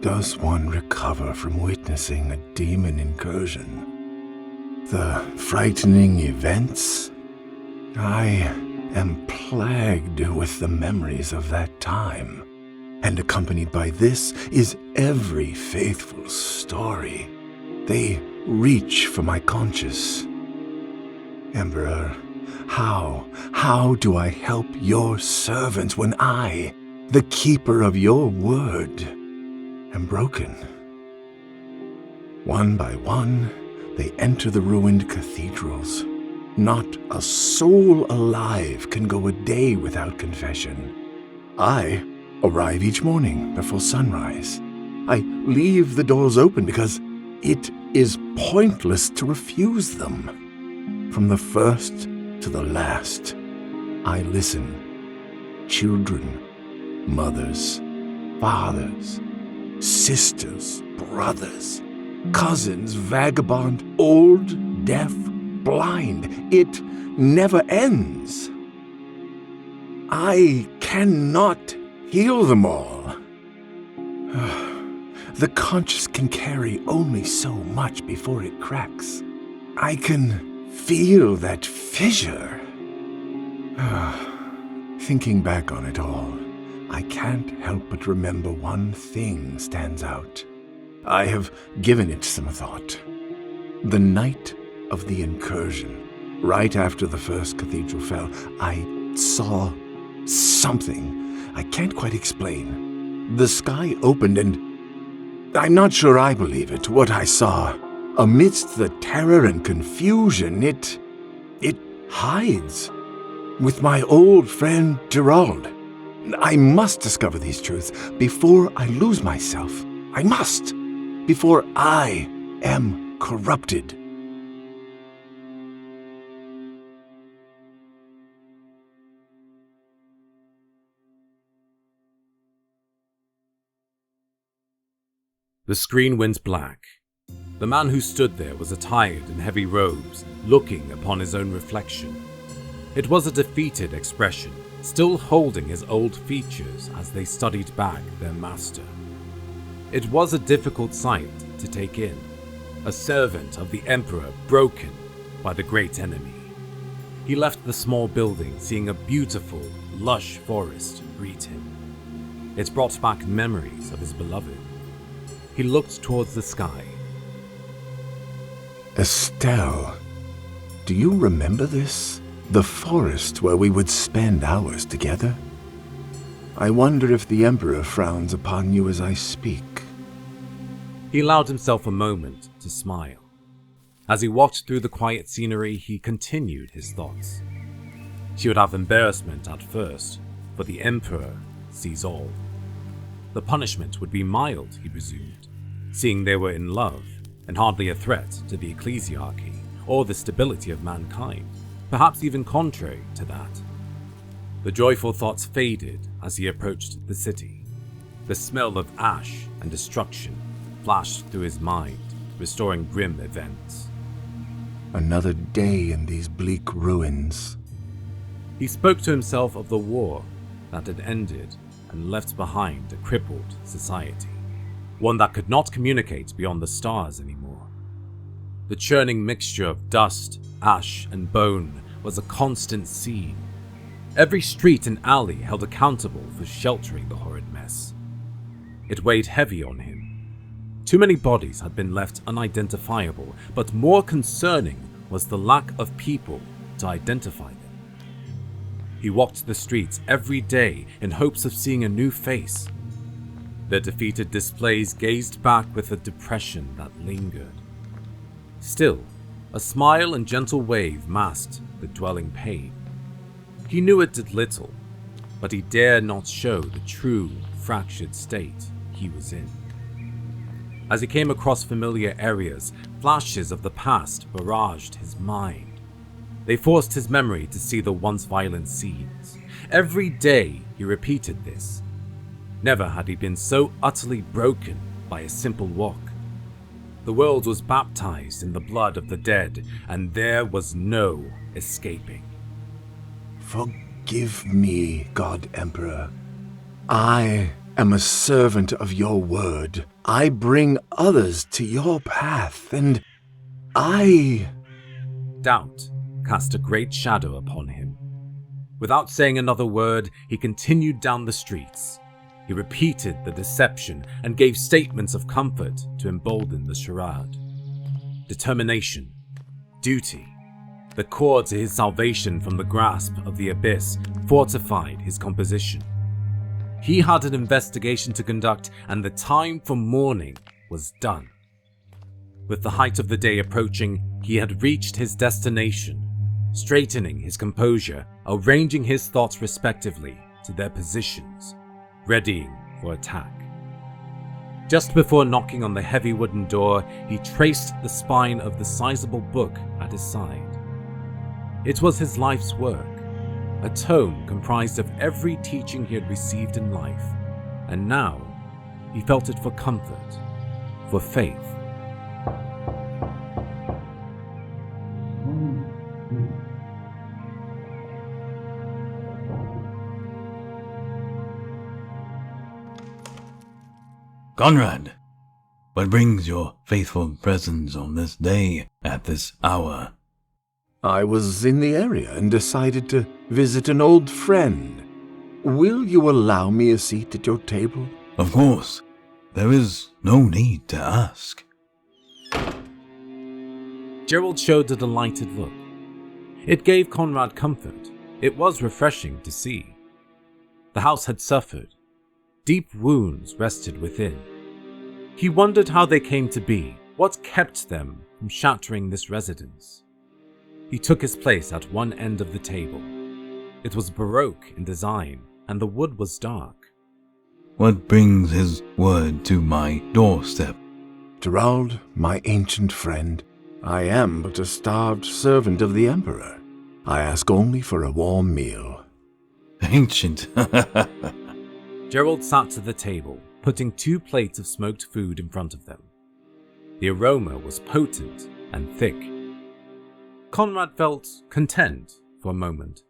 does one recover from witnessing a demon incursion? The frightening events? I am plagued with the memories of that time, and accompanied by this is every faithful story. They reach for my conscience. Emperor, how do I help your servants when I, the keeper of your word, am broken? One by one, they enter the ruined cathedrals. Not a soul alive can go a day without confession. I arrive each morning before sunrise. I leave the doors open because it is pointless to refuse them. From the first to the last, I listen. Children, mothers, fathers, sisters, brothers, cousins, vagabond, old, deaf, blind. It never ends. I cannot heal them all. The conscience can carry only so much before it cracks. I can feel that fissure. Thinking back on it all, I can't help but remember one thing stands out. I have given it some thought. The night of the incursion, right after the first cathedral fell, I saw something I can't quite explain. The sky opened and I'm not sure I believe it, what I saw. Amidst the terror and confusion, it hides. With my old friend Gerald. I must discover these truths before I lose myself. I must. Before I am corrupted. The screen went black. The man who stood there was attired in heavy robes, looking upon his own reflection. It was a defeated expression, still holding his old features as they studied back their master. It was a difficult sight to take in, a servant of the Emperor broken by the great enemy. He left the small building seeing a beautiful, lush forest greet him. It brought back memories of his beloved. He looked towards the sky. Estelle, do you remember this? The forest where we would spend hours together? I wonder if the Emperor frowns upon you as I speak. He allowed himself a moment to smile. As he walked through the quiet scenery, he continued his thoughts. She would have embarrassment at first, but the Emperor sees all. The punishment would be mild, he presumed, seeing they were in love and hardly a threat to the ecclesiarchy or the stability of mankind, perhaps even contrary to that. The joyful thoughts faded as he approached the city. The smell of ash and destruction flashed through his mind, restoring grim events. Another day in these bleak ruins. He spoke to himself of the war that had ended and left behind a crippled society, one that could not communicate beyond the stars anymore. The churning mixture of dust, ash, and bone was a constant scene. Every street and alley held accountable for sheltering the horrid mess. It weighed heavy on him. Too many bodies had been left unidentifiable, but more concerning was the lack of people to identify them. He walked the streets every day in hopes of seeing a new face. Their defeated displays gazed back with a depression that lingered. Still, a smile and gentle wave masked the dwelling pain. He knew it did little, but he dared not show the true, fractured state he was in. As he came across familiar areas, flashes of the past barraged his mind. They forced his memory to see the once violent scenes. Every day he repeated this. Never had he been so utterly broken by a simple walk. The world was baptized in the blood of the dead, and there was no escaping. Forgive me, God Emperor. I am a servant of your word. I bring others to your path, and I... Doubt cast a great shadow upon him. Without saying another word, he continued down the streets. He repeated the deception and gave statements of comfort to embolden the charade. Determination, duty, the core to his salvation from the grasp of the abyss fortified his composition. He had an investigation to conduct, and the time for mourning was done. With the height of the day approaching, he had reached his destination, straightening his composure, arranging his thoughts respectively to their positions, readying for attack. Just before knocking on the heavy wooden door, he traced the spine of the sizable book at his side. It was his life's work, a tome comprised of every teaching he had received in life, and now he felt it for comfort, for faith. Conrad, what brings your faithful presence on this day at this hour? I was in the area and decided to visit an old friend. Will you allow me a seat at your table? Of course. There is no need to ask. Gerald showed a delighted look. It gave Conrad comfort. It was refreshing to see. The house had suffered. Deep wounds rested within. He wondered how they came to be, what kept them from shattering this residence. He took his place at one end of the table. It was Baroque in design, and the wood was dark. What brings his word to my doorstep? Gerald, my ancient friend, I am but a starved servant of the Emperor. I ask only for a warm meal. Ancient. Gerald sat to the table, putting 2 plates of smoked food in front of them. The aroma was potent and thick. Conrad felt content for a moment,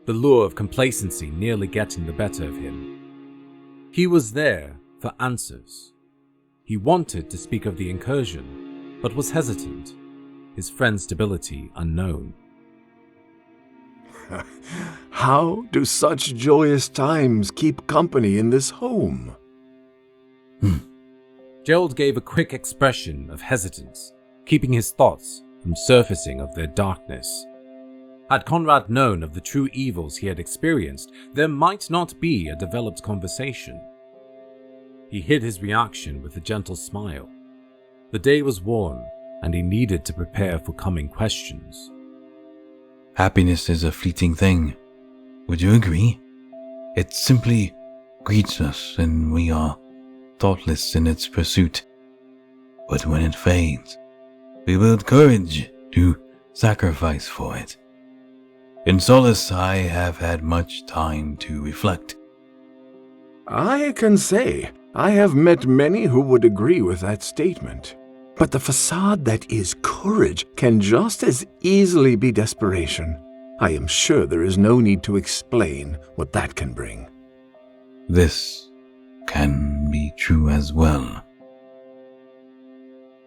the lure of complacency nearly getting the better of him. He was there for answers. He wanted to speak of the incursion, but was hesitant, his friend's stability unknown. How do such joyous times keep company in this home? Gerald gave a quick expression of hesitance, keeping his thoughts from surfacing of their darkness. Had Conrad known of the true evils he had experienced, there might not be a developed conversation. He hid his reaction with a gentle smile. The day was warm, and he needed to prepare for coming questions. Happiness is a fleeting thing. Would you agree? It simply greets us and we are thoughtless in its pursuit. But when it fades, we build courage to sacrifice for it. In solace, I have had much time to reflect. I can say I have met many who would agree with that statement. But the facade that is courage can just as easily be desperation. I am sure there is no need to explain what that can bring. This can be true as well.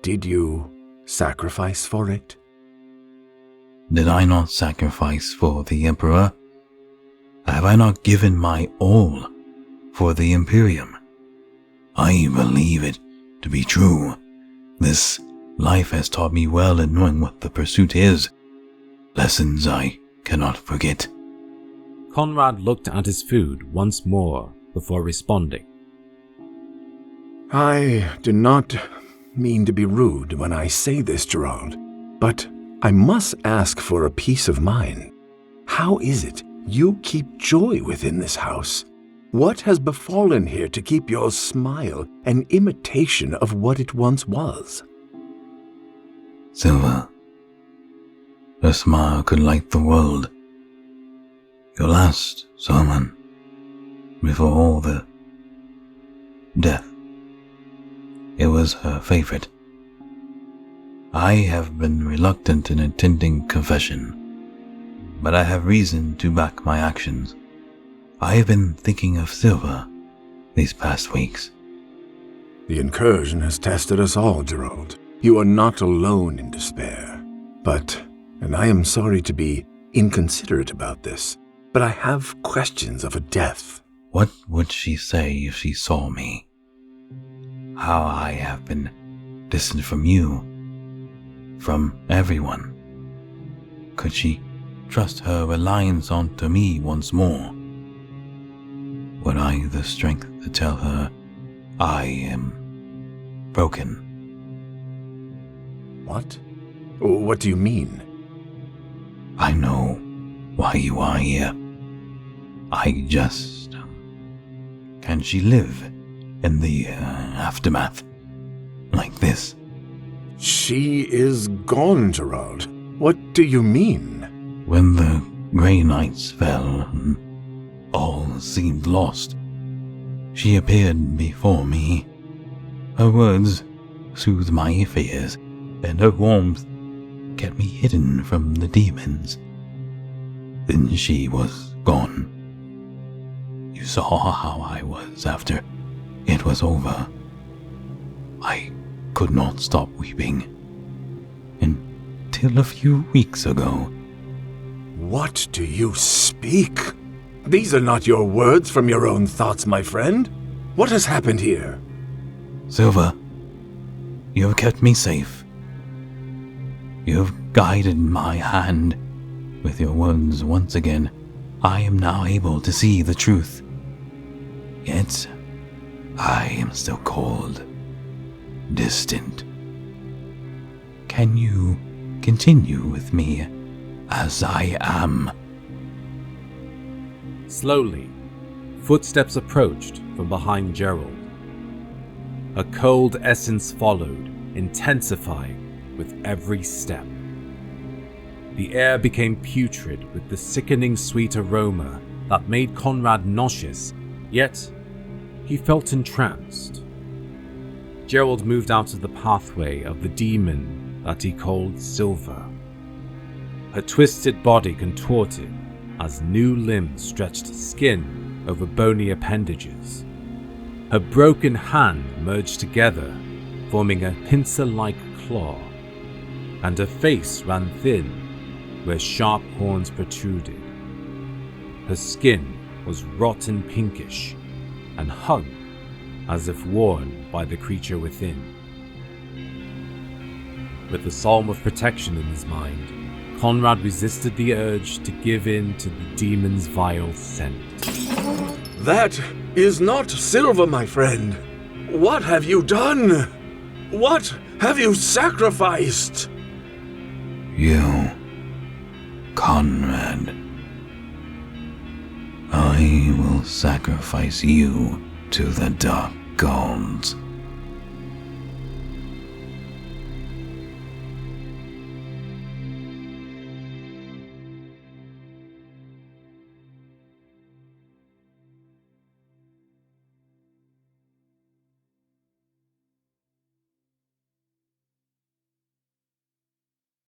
Did you sacrifice for it? Did I not sacrifice for the Emperor? Have I not given my all for the Imperium? I believe it to be true. This life has taught me well in knowing what the pursuit is. Lessons I cannot forget. Conrad looked at his food once more before responding. I do not mean to be rude when I say this, Gerald, but I must ask for a peace of mind. How is it you keep joy within this house? What has befallen here to keep your smile an imitation of what it once was? Silver, a smile could light the world. Your last sermon, before all the death, it was her favorite. I have been reluctant in attending confession, but I have reason to back my actions. I have been thinking of Silver these past weeks. The incursion has tested us all, Gerald. You are not alone in despair. But, and I am sorry to be inconsiderate about this, but I have questions of a death. What would she say if she saw me? How I have been distant from you, from everyone. Could she trust her reliance onto me once more? Would I have the strength to tell her I am broken? What? What do you mean? I know why you are here. I just... Can she live in the aftermath like this? She is gone, Gerald. What do you mean? When the grey nights fell and all seemed lost, she appeared before me. Her words soothed my fears, and her warmth kept me hidden from the demons. Then she was gone. You saw how I was after it was over. I could not stop weeping until a few weeks ago. What do you speak? These are not your words from your own thoughts, my friend. What has happened here? Silver, you have kept me safe. You have guided my hand with your words once again. I am now able to see the truth. Yet, I am still cold, distant. Can you continue with me as I am? Slowly, footsteps approached from behind Gerald. A cold essence followed, intensifying with every step. The air became putrid with the sickening sweet aroma that made Conrad nauseous, yet he felt entranced. Gerald moved out of the pathway of the demon that he called Silver. Her twisted body contorted as new limbs stretched skin over bony appendages. Her broken hand merged together, forming a pincer-like claw, and her face ran thin where sharp horns protruded. Her skin was rotten pinkish and hung as if worn by the creature within. With the psalm of protection in his mind, Conrad resisted the urge to give in to the demon's vile scent. That is not Silver, my friend. What have you done? What have you sacrificed? You, Conrad. I will sacrifice you to the dark gods.